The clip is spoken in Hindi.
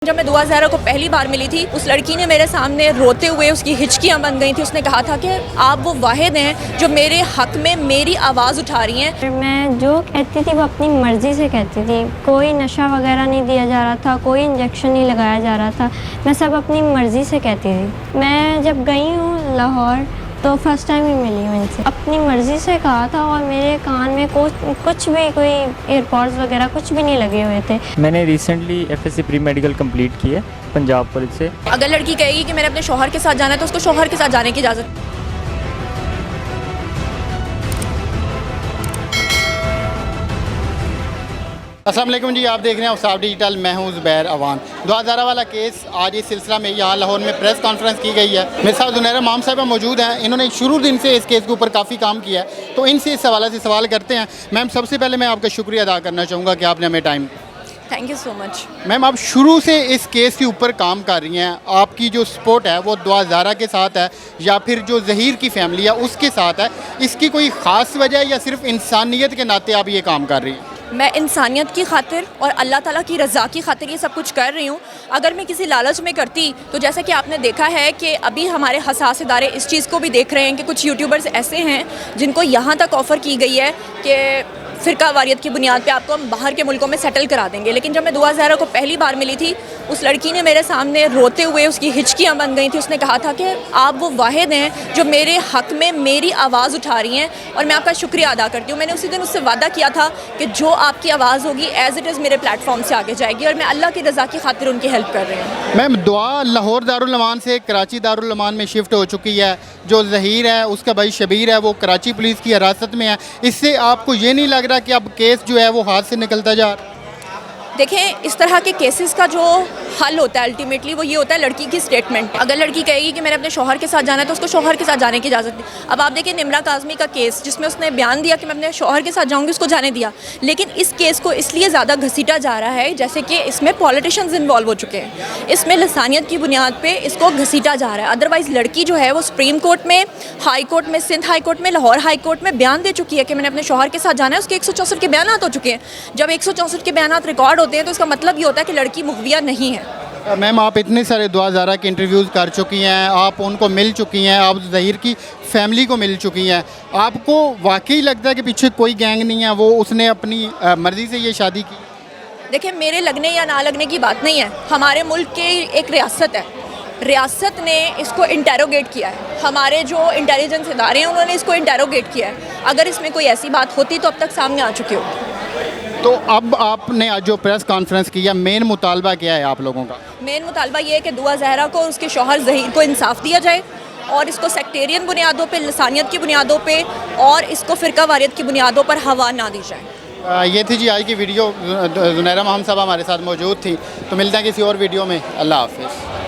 जब मैं दुआ ज़हरा को पहली बार मिली थी, उस लड़की ने मेरे सामने रोते हुए उसकी हिचकियाँ बन गई थी। उसने कहा था कि आप वो वाहिद हैं जो मेरे हक़ में मेरी आवाज़ उठा रही हैं। मैं जो कहती थी वो अपनी मर्ज़ी से कहती थी। कोई नशा वगैरह नहीं दिया जा रहा था, कोई इंजेक्शन नहीं लगाया जा रहा था। मैं सब अपनी मर्ज़ी से कहती थी। मैं जब गई हूँ लाहौर तो फर्स्ट टाइम ही मिली हूँ इनसे। अपनी मर्ज़ी से कहा था और मेरे कान में कुछ भी कोई एयरपॉड्स वगैरह कुछ भी नहीं लगे हुए थे। मैंने recently FSc pre medical complete की है पंजाब पुलिस से। अगर लड़की कहेगी कि मैंने अपने शौहर के साथ जाना है तो उसको शौहर के साथ जाने की इजाज़त। अस्सलाम वालेकुम जी, आप देख रहे हैं औसाफ डिजिटल। मैं हूं ज़ुबैर अवान। दुआ ज़हरा वाला केस आज इस सिलसिला में यहाँ लाहौर में प्रेस कॉन्फ्रेंस की गई है। मेरे साथ ज़ुनैरा माम साहिबा मौजूद हैं। इन्होंने शुरू दिन से इस केस के ऊपर काफ़ी काम किया है, तो इनसे इस हवाले से सवाल करते हैं। मैम, सबसे पहले मैं आपका शुक्रिया अदा करना चाहूँगा कि आपने हमें time. Thank you so much. Ma'am, आप शुरू से इस केस के ऊपर काम कर रही हैं। आपकी जो सपोर्ट है वो दुआ ज़हरा के साथ है या फिर जो ज़हीर की फैमिली है उसके साथ है? इसकी कोई ख़ास वजह है या सिर्फ इंसानियत के नाते आप ये काम कर रही हैं? मैं इंसानियत की खातिर और अल्लाह ताला की रज़ा की खातिर ये सब कुछ कर रही हूँ। अगर मैं किसी लालच में करती तो जैसा कि आपने देखा है कि अभी हमारे हसास इदारे इस चीज़ को भी देख रहे हैं कि कुछ यूट्यूबर्स ऐसे हैं जिनको यहाँ तक ऑफ़र की गई है कि फ़िरका वारियत की बुनियाद पे आपको हम बाहर के मुल्कों में सेटल करा देंगे। लेकिन जब मैं दुआ ज़हरा को पहली बार मिली थी, उस लड़की ने मेरे सामने रोते हुए उसकी हिचकियाँ बन गई थी। उसने कहा था कि आप वो वाहिद हैं जो मेरे हक़ में मेरी आवाज़ उठा रही हैं और मैं आपका शुक्रिया अदा करती हूँ। मैंने उसी दिन उससे वादा किया था कि जो आपकी आवाज़ होगी एज़ इट इज़ मेरे प्लेटफॉर्म से आगे जाएगी और मैं अल्लाह की रज़ा की खातिर उनकी हेल्प कर रही हूँ। मैम, दुआ लाहौर दारुल अमान से कराची दारुल अमान में शिफ्ट हो चुकी है। जो ज़हीर है उसका भाई शबीर है वो कराची पुलिस की हिरासत में है। इससे आपको ये नहीं लग रहा कि अब केस जो है वो हाथ से निकलता जा रहा है? देखें, इस तरह के केसेस का जो हल होता है अल्टीमेटली वो ये होता है लड़की की स्टेटमेंट। अगर लड़की कहेगी कि मैंने अपने शौहर के साथ जाना है तो उसको शौहर के साथ जाने की इजाज़त दी। अब आप देखिए निम्रा काज़मी का केस जिसमें उसने बयान दिया कि मैं अपने शौहर के साथ जाऊँगी, उसको जाने दिया। लेकिन इस केस को इसलिए ज़्यादा घसीटा जा रहा है जैसे कि इसमें पॉलिटिशियंस इन्वॉल्व हो चुके हैं। इसमें लसानियत की बुनियाद पर इसको घसीटा जा रहा है। अदरवाइज़ लड़की जो है वो सुप्रीम कोर्ट में, हाई कोर्ट में, सिंध हाई कोर्ट में, लाहौर हाई कोर्ट में बयान दे चुकी है कि मैंने अपने शौहर के साथ जाना है। उसके 164 के बयान हो चुके हैं। जब 164 के बयान रिकॉर्ड होते हैं तो इसका मतलब ये होता है कि लड़की मुग़विया नहीं है। मैम, आप इतने सारे दुआ ज़हरा के इंटरव्यूज़ कर चुकी हैं, आप उनको मिल चुकी हैं, आप ज़हीर की फैमिली को मिल चुकी हैं। आपको वाकई लगता है कि पीछे कोई गैंग नहीं है, वो उसने अपनी मर्ज़ी से ये शादी की? देखिए, मेरे लगने या ना लगने की बात नहीं है। हमारे मुल्क की एक रियासत है, रियासत ने इसको इंटेरोगेट किया है। हमारे जो इंटेलिजेंस इदारे हैं उन्होंने इसको इंटेरोगेट किया है। अगर इसमें कोई ऐसी बात होती तो अब तक सामने आ चुकी होती। तो अब आपने आज जो प्रेस कॉन्फ्रेंस किया, मेन मुतालबा क्या है आप लोगों का? मेन मुतालबा ये है कि दुआ ज़हरा को उसके शौहर ज़हीर को इंसाफ दिया जाए और इसको सेक्टेरियन बुनियादों पे, लसानियत की बुनियादों पे और इसको फ़िरका वारियत की बुनियादों पर हवा ना दी जाए। ये थी जी आज की वीडियो। ज़ुनैरा माम साहब हमारे साथ मौजूद थी। तो मिलते हैं किसी और वीडियो में। अल्लाह हाफ़िज़।